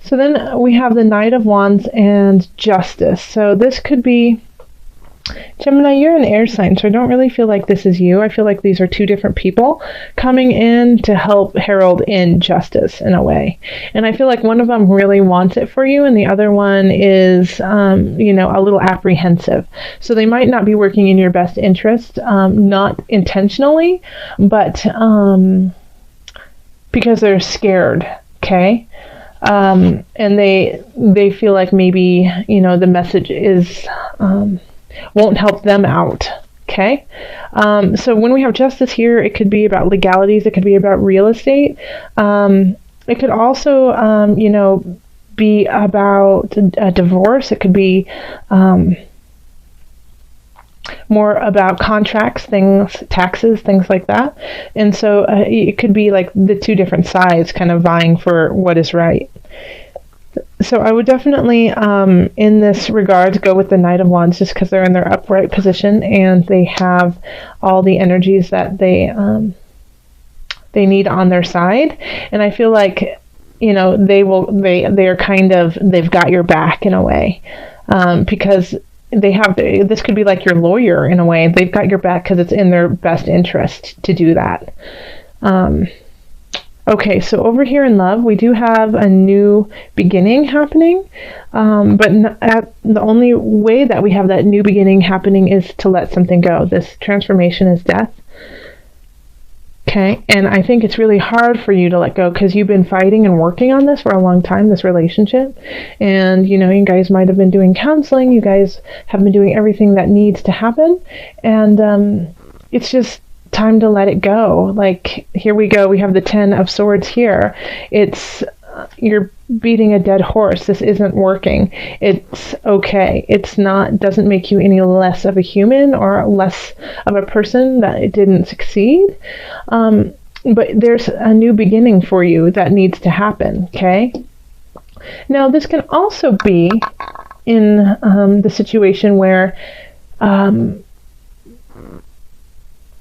So then we have the Knight of Wands and Justice. So this could be, Gemini, you're an air sign, so I don't really feel like this is you. I feel like these are two different people coming in to help herald in justice in a way. And I feel like one of them really wants it for you, and the other one is, a little apprehensive. So they might not be working in your best interest, not intentionally, but because they're scared, okay? And they feel like maybe, the message is... won't help them out. Okay. So when we have justice here, it could be about legalities. It could be about real estate. It could also, be about a divorce. It could be more about contracts, things, taxes, things like that. And so it could be like the two different sides kind of vying for what is right. So I would definitely, in this regard, go with the Knight of Wands just because they're in their upright position and they have all the energies that they need on their side. And I feel like, they're kind of, they've got your back in a way, because this could be like your lawyer in a way. They've got your back because it's in their best interest to do that. Okay, so over here in love, we do have a new beginning happening, but the only way that we have that new beginning happening is to let something go. This transformation is death. Okay, and I think it's really hard for you to let go because you've been fighting and working on this for a long time, this relationship. And, you guys might have been doing counseling. You guys have been doing everything that needs to happen. And it's just time to let it go. Like, here we go. We have the 10 of Swords here. It's, you're beating a dead horse. This isn't working. It's okay. It's not, doesn't make you any less of a human or less of a person that it didn't succeed. But there's a new beginning for you that needs to happen. Okay. Now, this can also be in the situation where,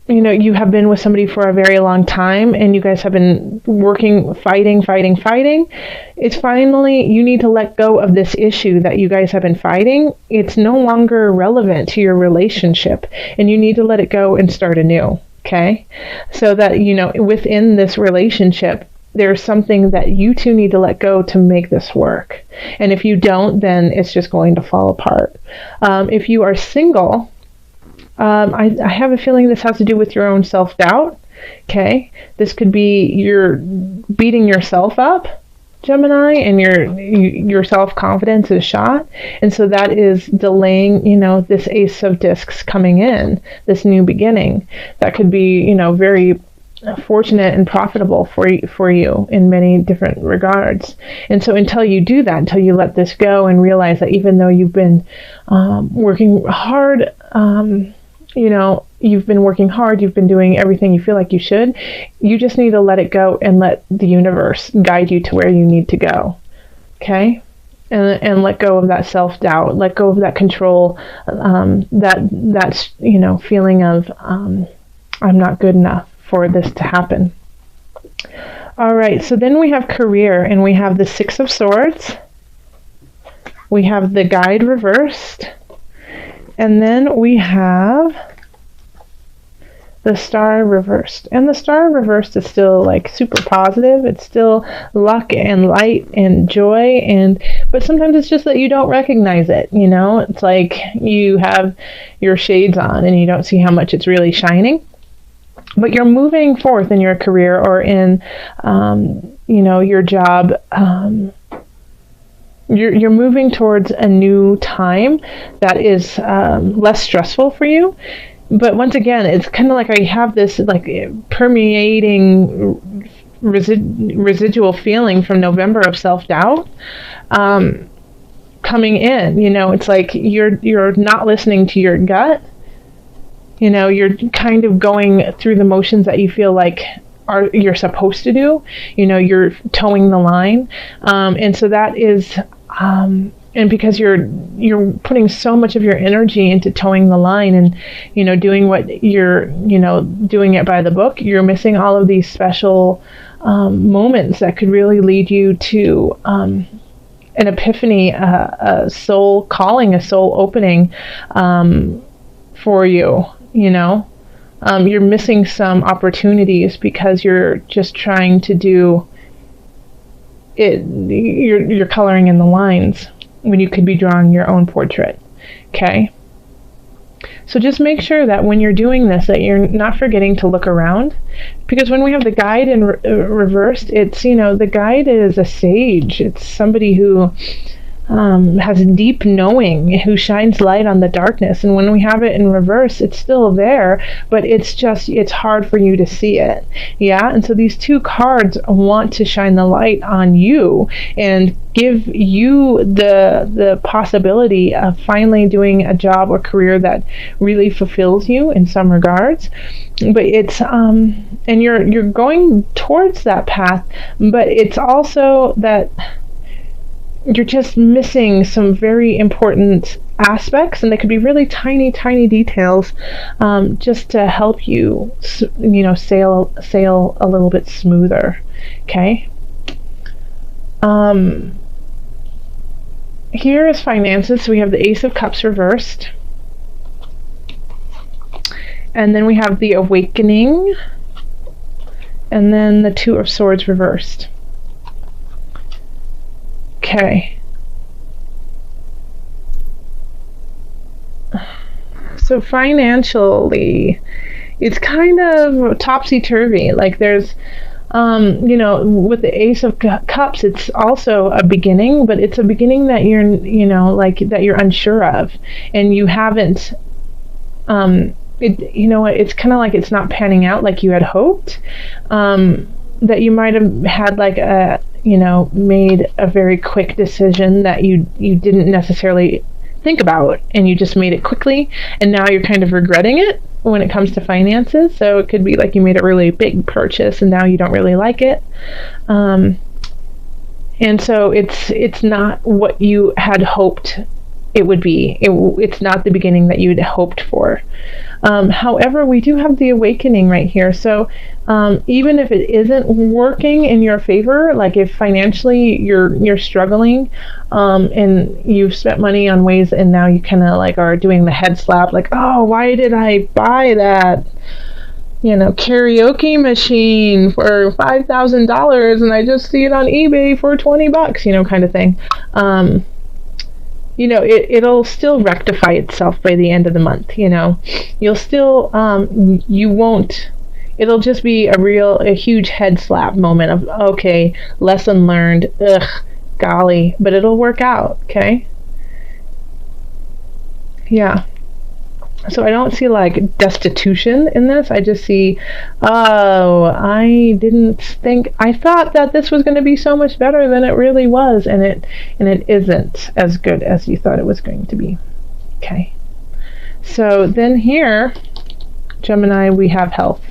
you have been with somebody for a very long time and you guys have been working, fighting. It's finally, you need to let go of this issue that you guys have been fighting. It's no longer relevant to your relationship and you need to let it go and start anew. Okay. So that, within this relationship, there's something that you two need to let go to make this work. And if you don't, then it's just going to fall apart. If you are single, I have a feeling this has to do with your own self-doubt. Okay. This could be you're beating yourself up, Gemini, and your self-confidence is shot. And so that is delaying, this Ace of Discs coming in, this new beginning. That could be, very fortunate and profitable for you in many different regards. And so until you do that, until you let this go and realize that even though you've been working hard, you've been working hard, you've been doing everything you feel like you should, you just need to let it go and let the universe guide you to where you need to go. Okay? And let go of that self-doubt, let go of that control, that's feeling of, I'm not good enough for this to happen. All right, so then we have career, and we have the Six of Swords. We have the Guide reversed. And then we have the Star reversed. And the Star reversed is still like super positive. It's still luck and light and joy. But sometimes it's just that you don't recognize it. It's like you have your shades on and you don't see how much it's really shining. But you're moving forth in your career or in, your job. You're moving towards a new time that is less stressful for you. But once again, it's kind of like I have this like permeating residual feeling from November of self-doubt coming in. It's like you're not listening to your gut. You're kind of going through the motions that you feel like you're supposed to do. You're towing the line. And so that is, and because you're putting so much of your energy into towing the line and, doing what you're, doing it by the book, you're missing all of these special moments that could really lead you to an epiphany, a soul calling, a soul opening for you, you know. You're missing some opportunities because you're just trying to do it. You're coloring in the lines when you could be drawing your own portrait. Okay. So just make sure that when you're doing this, that you're not forgetting to look around, because when we have the guide in reversed, it's, you know, the guide is a sage. It's somebody who has deep knowing, who shines light on the darkness. And when we have it in reverse, it's still there, but it's hard for you to see it. Yeah. And so these two cards want to shine the light on you and give you the possibility of finally doing a job or career that really fulfills you in some regards. But it's and you're going towards that path, but it's also that you're just missing some very important aspects, and they could be really tiny details, just to help you, you know, sail a little bit smoother. Okay. Here is finances. So we have the Ace of Cups reversed, and then we have the Awakening, and then the Two of Swords reversed. Okay. So financially, it's kind of topsy-turvy. Like there's, you know, with the Ace of Cups, it's also a beginning, but it's a beginning that you're, you know, like that you're unsure of, and you haven't, you know, it's kind of like it's not panning out like you had hoped, that you might have had like a, you know, made a very quick decision that you didn't necessarily think about, and you just made it quickly, and now you're kind of regretting it when it comes to finances. So it could be like you made a really big purchase and now you don't really like it, and so it's not what you had hoped it would be. It's not the beginning that you'd hoped for. However, we do have the Awakening right here. So even if it isn't working in your favor, like if financially you're struggling, and you've spent money on ways, and now you kind of like are doing the head slap, like, oh, why did I buy that, you know, karaoke machine for $5,000 and I just see it on eBay for $20, you know, kind of thing. You know, it'll still rectify itself by the end of the month. You know, you'll still, you won't, it'll just be a huge head slap moment of, okay, lesson learned, ugh, golly, but it'll work out. Okay. Yeah. So I don't see like destitution in this. I just see, oh, I thought that this was going to be so much better than it really was, and it isn't as good as you thought it was going to be. Okay. So then here, Gemini, we have health.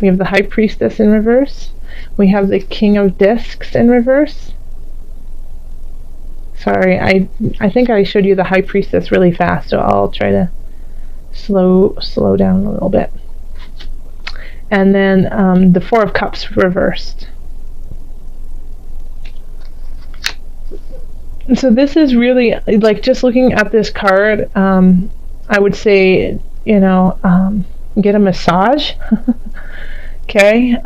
We have the High Priestess in reverse. We have the King of Discs in reverse. Sorry, I think I showed you the High Priestess really fast, so I'll try to slow down a little bit. And then the Four of Cups reversed. And so this is really, like, just looking at this card, I would say, you know, get a massage. Okay,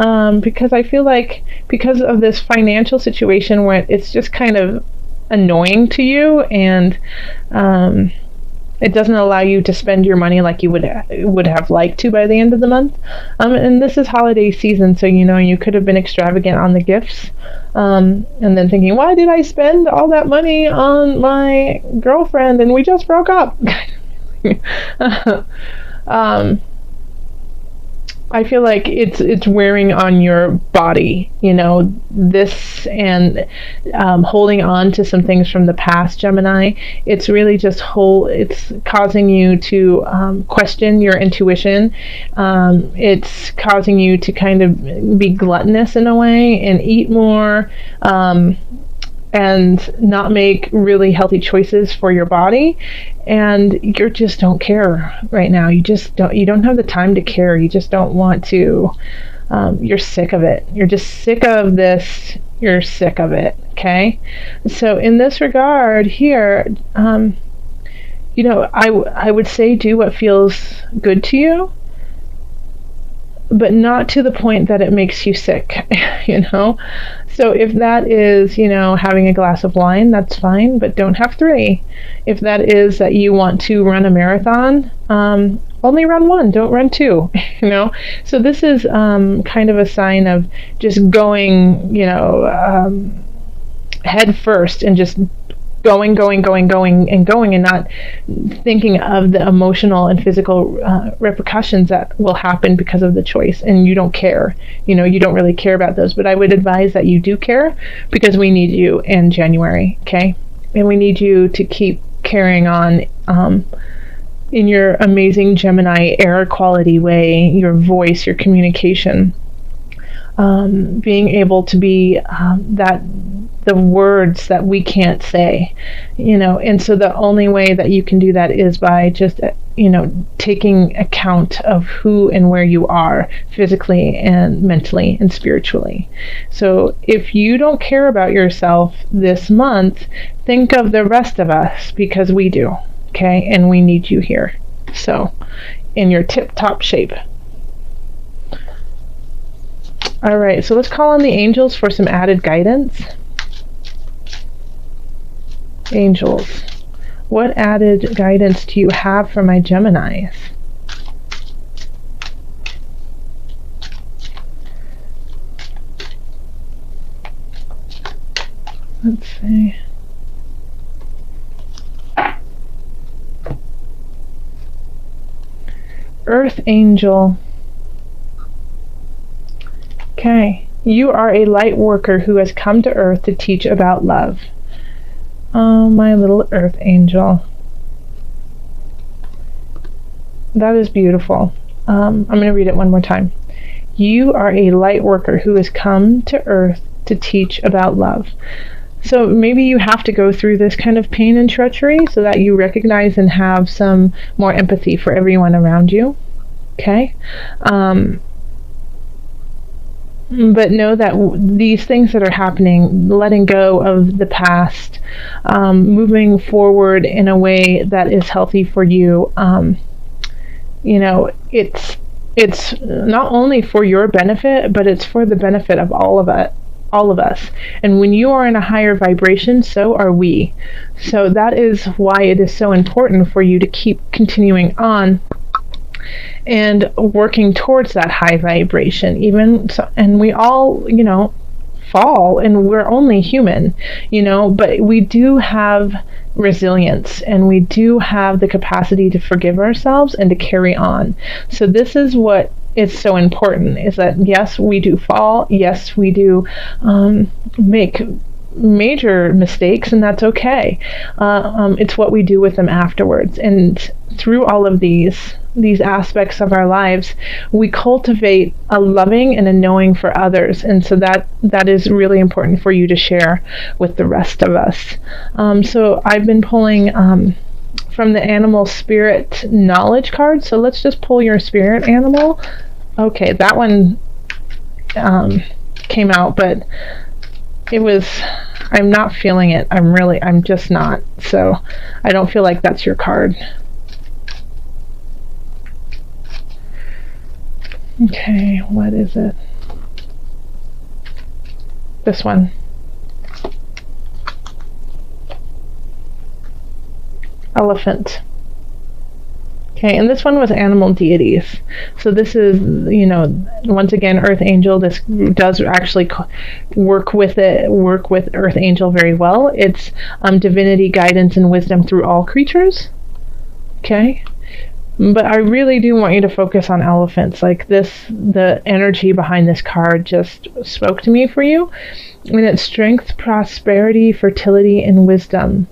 because I feel like because of this financial situation where it's just kind of annoying to you, and it doesn't allow you to spend your money like you would have liked to by the end of the month. And this is holiday season, so, you know, you could have been extravagant on the gifts, and then thinking, why did I spend all that money on my girlfriend and we just broke up? I feel like it's wearing on your body, you know, this, and holding on to some things from the past, Gemini. It's really just it's causing you to question your intuition. It's causing you to kind of be gluttonous in a way and eat more, and not make really healthy choices for your body, and you just don't care right now. You don't have the time to care. You just don't want to You're sick of it. You're just sick of this. You're sick of it. Okay. So in this regard here, I would say do what feels good to you, but not to the point that it makes you sick, So if that is, having a glass of wine, that's fine, but don't have 3. If that is that you want to run a marathon, only run 1, don't run 2, So this is kind of a sign of just going, head first and just going, and not thinking of the emotional and physical repercussions that will happen because of the choice. And you don't care, you don't really care about those. But I would advise that you do care, because we need you in January, okay? And we need you to keep carrying on in your amazing Gemini air quality way, your voice, your communication, being able to be the words that we can't say, and so the only way that you can do that is by just, taking account of who and where you are physically and mentally and spiritually. So if you don't care about yourself this month, think of the rest of us, because we do, okay? And we need you here. So in your tip-top shape. All right, so let's call on the angels for some added guidance. Angels, what added guidance do you have for my Geminis? Let's see. Earth Angel. Okay, you are a light worker who has come to Earth to teach about love. Oh, my little Earth Angel. That is beautiful. I'm going to read it one more time. You are a light worker who has come to Earth to teach about love. So maybe you have to go through this kind of pain and treachery so that you recognize and have some more empathy for everyone around you. Okay? But know that these things that are happening, letting go of the past, moving forward in a way that is healthy for you, it's not only for your benefit, but it's for the benefit of all of us. And when you are in a higher vibration, so are we. So that is why it is so important for you to keep continuing on and working towards that high vibration. And we all, fall, and we're only human, but we do have resilience, and we do have the capacity to forgive ourselves and to carry on. So this is what is so important, is that yes, we do fall, yes, we do make major mistakes, and that's okay. It's what we do with them afterwards. And through all of these aspects of our lives, we cultivate a loving and a knowing for others, and so that is really important for you to share with the rest of us. So I've been pulling from the animal spirit knowledge card, so let's just pull your spirit animal. Okay, that one came out, but I'm not feeling it. I'm just not. So I don't feel like that's your card. Okay, what is it? This one. Elephant. Okay, and this one was animal deities. So this is, once again, Earth Angel. This does actually work with Earth Angel very well. It's divinity, guidance, and wisdom through all creatures. Okay? But I really do want you to focus on elephants. Like the energy behind this card just spoke to me for you. And it's strength, prosperity, fertility, and wisdom.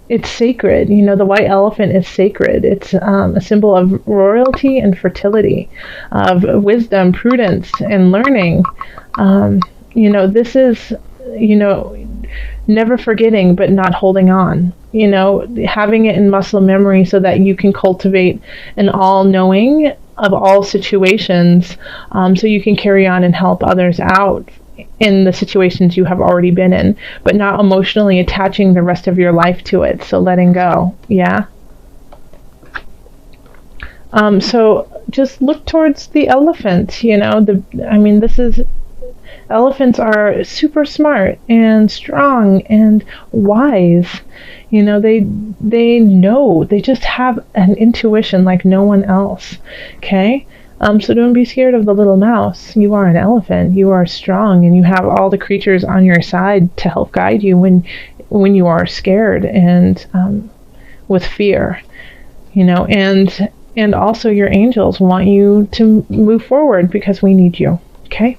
It's sacred. The white elephant is sacred. It's a symbol of royalty and fertility, of wisdom, prudence, and learning. This is, never forgetting but not holding on. Having it in muscle memory so that you can cultivate an all-knowing of all situations, so you can carry on and help others out in the situations you have already been in, but not emotionally attaching the rest of your life to it. So letting go. Yeah. So just look towards the elephant. This is, elephants are super smart and strong and wise. They know, they just have an intuition like no one else. Okay? So don't be scared of the little mouse. You are an elephant. You are strong, and you have all the creatures on your side to help guide you when you are scared and with fear. And also your angels want you to move forward because we need you. Okay?